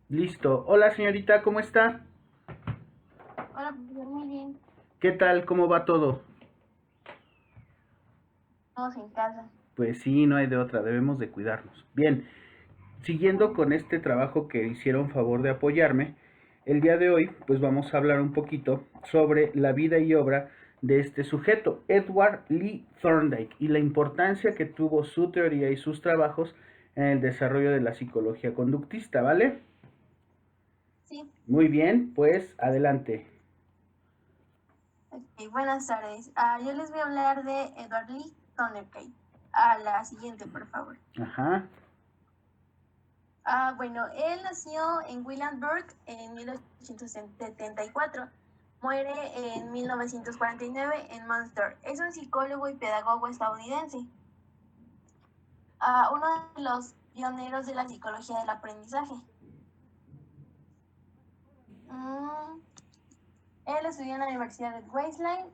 Listo. Hola señorita, ¿cómo está? Hola, profesor, muy bien. ¿Qué tal? ¿Cómo va todo? Todos en casa. Pues sí, no hay de otra, debemos de cuidarnos. Bien, siguiendo con este trabajo que hicieron favor de apoyarme, el día de hoy pues vamos a hablar un poquito sobre la vida y obra de este sujeto, Edward Lee Thorndike, y la importancia que tuvo su teoría y sus trabajos en el desarrollo de la psicología conductista, ¿vale? Sí, Muy bien, pues adelante. ok, buenas tardes. Yo les voy a hablar de Edward Lee Thorndike. La siguiente, por favor. Ajá, Bueno, él nació en Williamsburg en 1874. Muere en 1949 en Munster. Es un psicólogo y pedagogo estadounidense. Uno de los pioneros de la psicología del aprendizaje. Mm, Él estudió en la Universidad de Wageningen.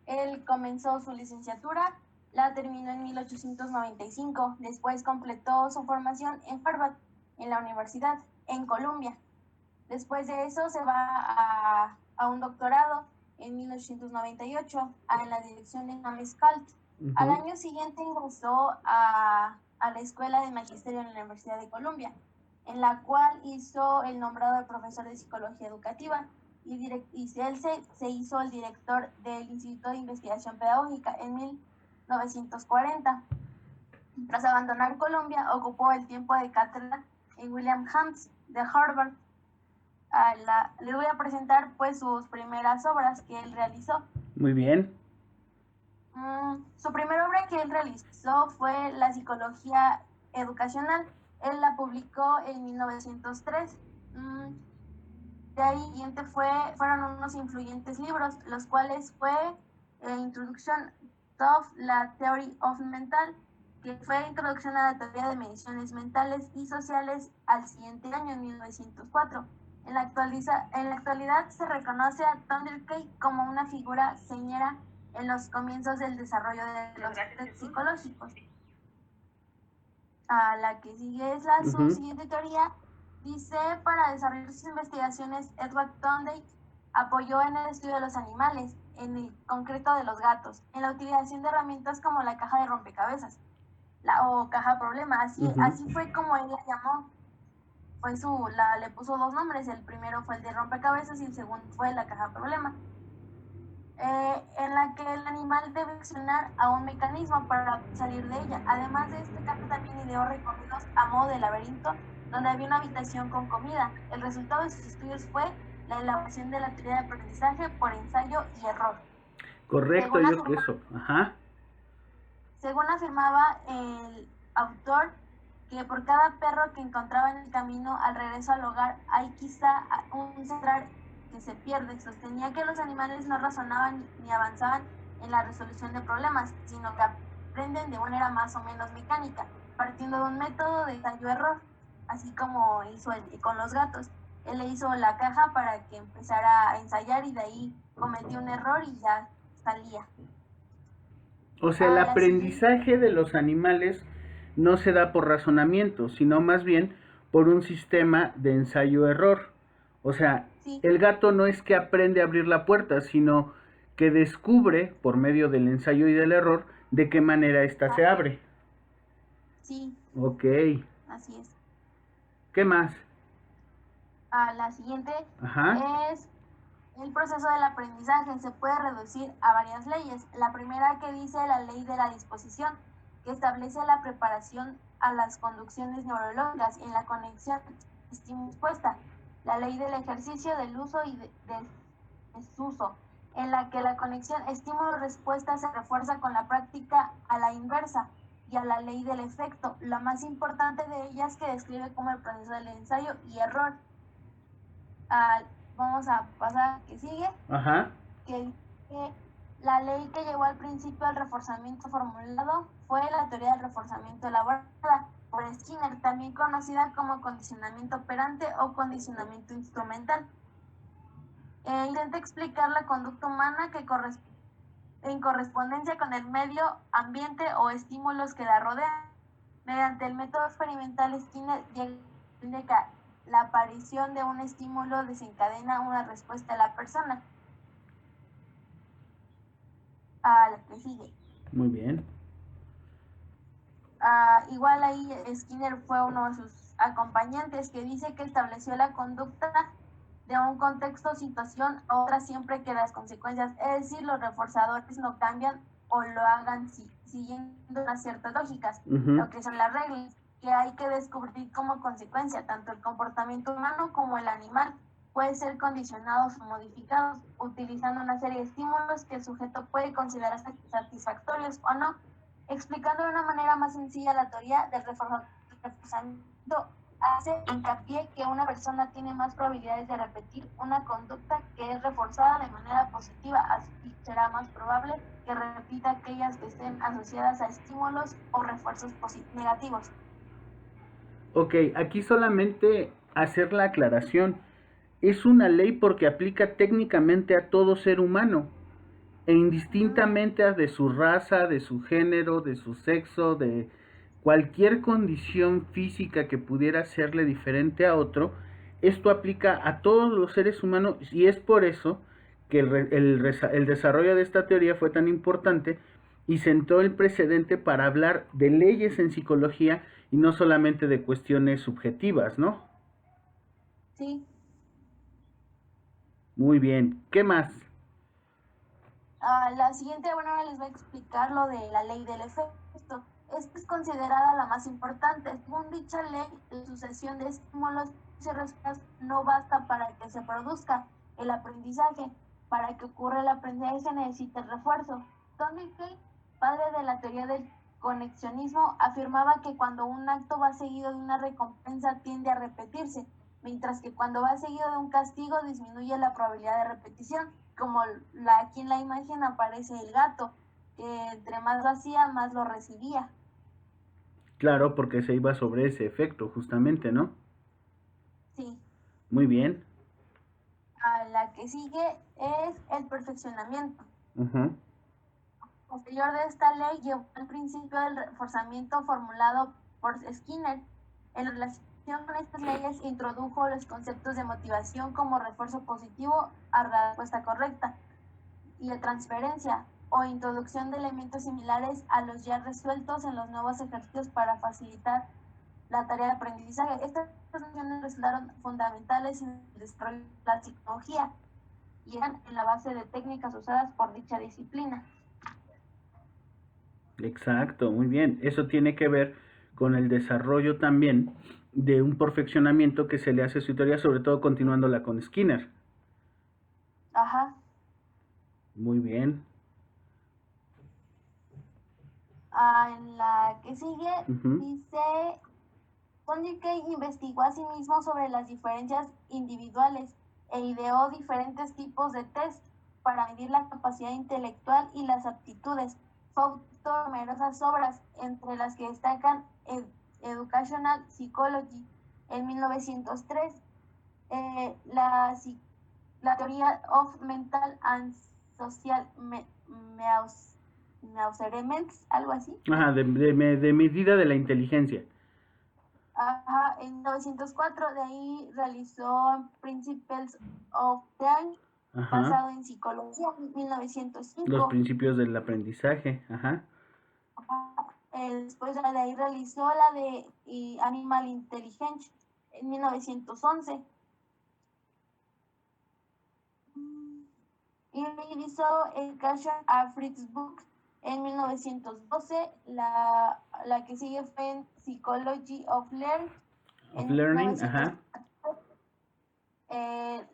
Él comenzó su licenciatura, la terminó en 1895. Después completó su formación en Harvard, en la universidad, en Columbia. Después de eso se va a un doctorado en 1898 en la dirección de James Cult. Al ujú, año siguiente ingresó a la Escuela de Magisterio en la Universidad de Columbia, en la cual hizo el nombrado de profesor de psicología educativa y él se hizo el director del Instituto de Investigación Pedagógica en 1940. Tras abandonar Colombia, ocupó el tiempo de cátedra en William James de Harvard. Les voy a presentar pues sus primeras obras que él realizó. muy bien. Su primera obra que él realizó fue La psicología educacional. Él la publicó en 1903. De ahí siguiente fueron unos influyentes libros, los cuales fue Introduction of la Theory of Mental, que fue Introducción a la teoría de mediciones mentales y sociales al siguiente año, en 1904. En la actualidad se reconoce a Thorndike como una figura señera en los comienzos del desarrollo de los test psicológicos. La que sigue es su Ujú. siguiente teoría. Dice, para desarrollar sus investigaciones, Edward Thorndike apoyó en el estudio de los animales, en el concreto de los gatos, en la utilización de herramientas como la caja de rompecabezas, o caja problema. Ujú. Así fue como él la llamó. Le puso dos nombres. El primero fue el de rompecabezas y el segundo fue la caja problema, en la que el animal debe accionar a un mecanismo para salir de ella. Además de este caso, también ideó recorridos a modo de laberinto, donde había una habitación con comida. El resultado de sus estudios fue la elaboración de la teoría de aprendizaje por ensayo y error. Correcto, Según yo afirmaba, eso. Ajá. según afirmaba el autor, que por cada perro que encontraba en el camino al regreso al hogar hay quizá un central que se pierde. Sostenía que los animales no razonaban ni avanzaban en la resolución de problemas, sino que aprenden de manera más o menos mecánica, partiendo de un método de ensayo-error, así como hizo con los gatos. Él le hizo la caja para que empezara a ensayar y de ahí cometió un error y ya salía. O sea, el La siguiente, aprendizaje de los animales no se da por razonamiento, sino más bien por un sistema de ensayo-error. O sea, sí, el gato no es que aprende a abrir la puerta, sino que descubre, por medio del ensayo y del error, de qué manera ésta se abre. sí, Ok. así es. ¿Qué más? La siguiente Ajá. es el proceso del aprendizaje. Se puede reducir a varias leyes. La primera, que dice la ley de la disposición, que establece la preparación a las conducciones neurológicas en la conexión estímulo-respuesta. La ley del ejercicio, del uso y del desuso, en la que la conexión estímulo-respuesta se refuerza con la práctica a la inversa, y a la ley del efecto, la más importante de ellas, que describe como el proceso del ensayo y error. Vamos a pasar a que sigue, Ajá. que dice, la ley que llevó al principio al reforzamiento formulado fue la teoría del reforzamiento elaborada por Skinner, también conocida como condicionamiento operante o condicionamiento instrumental. Intenta explicar la conducta humana en correspondencia con el medio ambiente o estímulos que la rodean. Mediante el método experimental, Skinner llega la aparición de un estímulo desencadena una respuesta de la persona. A la que sigue. Muy bien. Igual ahí Skinner fue uno de sus acompañantes, que dice que estableció la conducta de un contexto o situación a otra siempre que las consecuencias, es decir, los reforzadores no cambian o lo hagan siguiendo unas ciertas lógicas, lo que son las reglas, que hay que descubrir como consecuencia. Tanto el comportamiento humano como el animal puede ser condicionados o modificados utilizando una serie de estímulos que el sujeto puede considerar satisfactorios o no. Explicando de una manera más sencilla la teoría del reforzamiento, hace hincapié que una persona tiene más probabilidades de repetir una conducta que es reforzada de manera positiva, así será más probable que repita aquellas que estén asociadas a estímulos o refuerzos negativos. Ok, aquí solamente hacer la aclaración. Es una ley porque aplica técnicamente a todo ser humano, e indistintamente de su raza, de su género, de su sexo, de cualquier condición física que pudiera serle diferente a otro. Esto aplica a todos los seres humanos, y es por eso que el desarrollo de esta teoría fue tan importante y sentó el precedente para hablar de leyes en psicología y no solamente de cuestiones subjetivas, ¿no? Sí. Muy bien. ¿Qué más? La siguiente, bueno, ahora les voy a explicar lo de la ley del efecto. Esta es considerada la más importante. Según dicha ley, la sucesión de estímulos y respuestas no basta para que se produzca el aprendizaje. Para que ocurra el aprendizaje se necesita el refuerzo. Tony Kay, padre de la teoría del conexionismo, afirmaba que cuando un acto va seguido de una recompensa tiende a repetirse, mientras que cuando va seguido de un castigo disminuye la probabilidad de repetición. Como aquí en la imagen aparece el gato, que entre más lo hacía, más lo recibía. Claro, porque se iba sobre ese efecto, justamente, ¿no? Sí. Muy bien. La que sigue es el perfeccionamiento. Uh-huh. Posterior de esta ley llevó al principio del reforzamiento formulado por Skinner. En relación con estas leyes introdujo los conceptos de motivación como refuerzo positivo a la respuesta correcta y de transferencia, o introducción de elementos similares a los ya resueltos en los nuevos ejercicios para facilitar la tarea de aprendizaje. Estas nociones resultaron fundamentales en el desarrollo de la psicología y eran en la base de técnicas usadas por dicha disciplina. Exacto, muy bien. Eso tiene que ver con el desarrollo también de un perfeccionamiento que se le hace a su teoría, sobre todo continuándola con Skinner. Ajá. Muy bien. En la que sigue, dice, Tony Kay investigó a sí mismo sobre las diferencias individuales e ideó diferentes tipos de test para medir la capacidad intelectual y las aptitudes. Fue autor de numerosas obras, entre las que destacan Educational Psychology en 1903, la teoría of Mental and Social Measurements, algo así. Ajá, de medida de la inteligencia. Ajá, en 1904, de ahí realizó Principles of Time, basado en psicología, en 1905. Los principios del aprendizaje, ajá. Después de ahí realizó la de Animal Intelligence en 1911. Y hizo Education a Fritz Book en 1912. La que sigue fue en Psychology of Learning. Of Learning, ajá.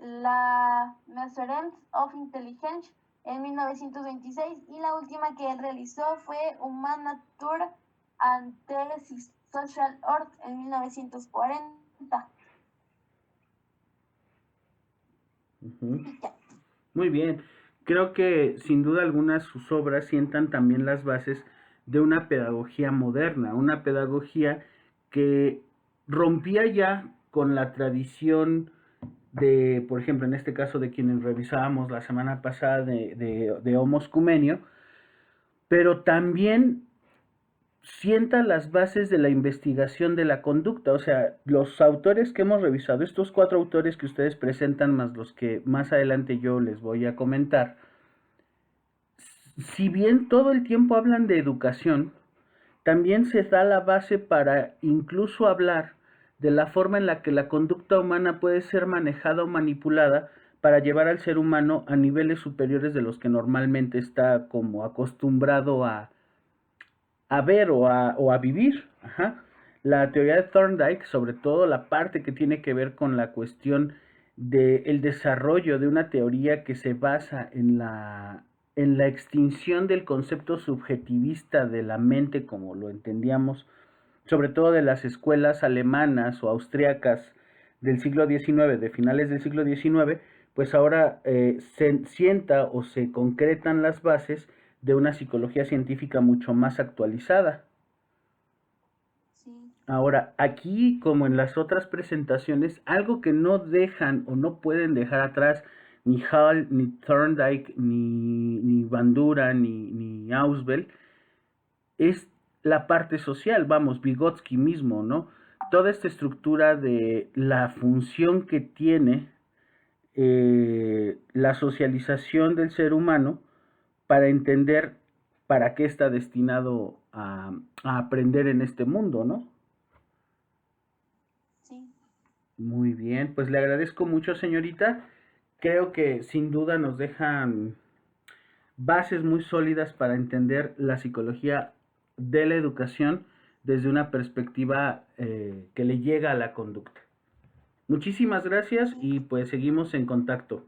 La Measurements of Intelligence en 1926, y la última que él realizó fue Human Nature and the Social Order en 1940. Muy bien. Creo que sin duda alguna sus obras sientan también las bases de una pedagogía moderna, una pedagogía que rompía ya con la tradición de, por ejemplo, en este caso de quienes revisábamos la semana pasada de Homo Scumenio, pero también sienta las bases de la investigación de la conducta. O sea, los autores que hemos revisado, estos 4 autores que ustedes presentan, más los que más adelante yo les voy a comentar, si bien todo el tiempo hablan de educación, también se da la base para incluso hablar de la forma en la que la conducta humana puede ser manejada o manipulada para llevar al ser humano a niveles superiores de los que normalmente está como acostumbrado a ver o a vivir. Ajá. La teoría de Thorndike, sobre todo la parte que tiene que ver con la cuestión del desarrollo de una teoría que se basa en la extinción del concepto subjetivista de la mente como lo entendíamos, sobre todo de las escuelas alemanas o austriacas del siglo XIX, de finales del siglo XIX, pues ahora se sienta o se concretan las bases de una psicología científica mucho más actualizada. Sí. Ahora, aquí, como en las otras presentaciones, algo que no dejan o no pueden dejar atrás ni Hall, ni Thorndike, ni Bandura, ni Ausubel, es la parte social, vamos, Vygotsky mismo, ¿no? Toda esta estructura de la función que tiene la socialización del ser humano para entender para qué está destinado a aprender en este mundo, ¿no? Sí. Muy bien, pues le agradezco mucho, señorita. Creo que sin duda nos dejan bases muy sólidas para entender la psicología de la educación desde una perspectiva que le llega a la conducta. Muchísimas gracias Sí. y pues seguimos en contacto.